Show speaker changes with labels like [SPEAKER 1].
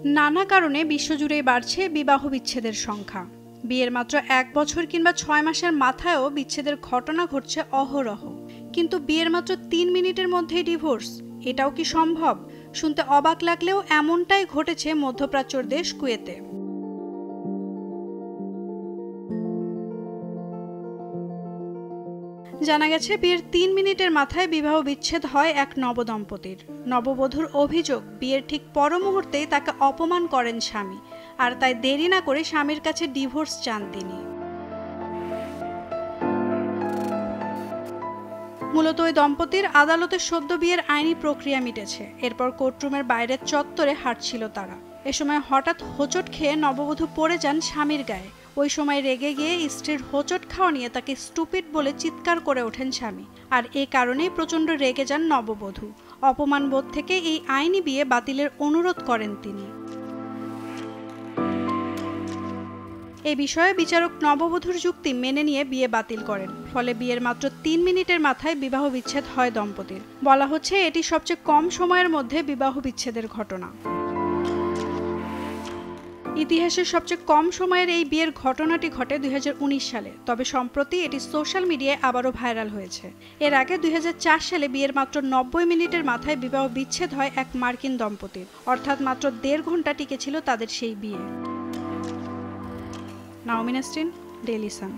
[SPEAKER 1] নানা কারণে বিশ্বজুড়েই বাড়ছে বিবাহ বিচ্ছেদের সংখ্যা। বিয়ের মাত্র 1 বছর কিংবা 6 মাসের মাথায়ও বিচ্ছেদের ঘটনা ঘটছে অহরহ। কিন্তু বিয়ের মাত্র 3 মিনিটের মধ্যেই ডিভোর্স, এটাও কি সম্ভব? শুনতে অবাক লাগলেও এমনটাই ঘটেছে মধ্যপ্রাচ্যের দেশ কুয়েতে। জানা গেছে বিয়ের 3 মিনিটের মাথায় বিবাহ বিচ্ছেদ হয় এক নবদম্পতির। নববধূর অভিযোগ, বিয়ের ঠিক পর মুহূর্তেই তাকে অপমান করেন স্বামী, আর তাই দেরি না করে স্বামীর কাছে ডিভোর্স চান তিনি। মূলত ওই দম্পতির আদালতে সদ্য বিয়ের আইনি প্রক্রিয়া মিটেছে। এরপর কোর্টরুমের বাইরের চত্বরে হাঁটছিল তারা। এ সময় হঠাৎ হোঁচট খেয়ে নববধূ পড়ে যান স্বামীর গায়ে। ওই সময় রেগে গিয়ে স্ত্রীর হোঁচট খাওয়া নিয়ে তাকে স্টুপিড বলে চিৎকার করে ওঠেন স্বামী, আর এ কারণেই প্রচণ্ড রেগে যান নববধূ। অপমান বোধ থেকে এই আইনি বিয়ে বাতিলের অনুরোধ করেন তিনি। এ বিষয়ে বিচারক নববধূর যুক্তি মেনে নিয়ে বিয়ে বাতিল করেন। ফলে বিয়ের মাত্র 3 মিনিটের মাথায় বিবাহ বিচ্ছেদ হয় দম্পতির। বলা হচ্ছে এটি সবচেয়ে কম সময়ের মধ্যে বিবাহ বিচ্ছেদের ঘটনা। ইতিহাসের সবচেয়ে কম সময়ের এই বিয়ের ঘটনাটি ঘটে 2019 সালে। তবে সম্প্রতি এটি সোশ্যাল মিডিয়ায় আবারও ভাইরাল হয়েছে। এর আগে 2004 সালে বিয়ের মাত্র 90 মিনিটের মাথায় বিবাহ বিচ্ছেদ হয় এক মার্কিন দম্পতির। অর্থাৎ মাত্র 1.5 ঘন্টা টিকেছিল তাদের সেই বিয়ে। নাওমিন নাসরিন, ডেইলি সান।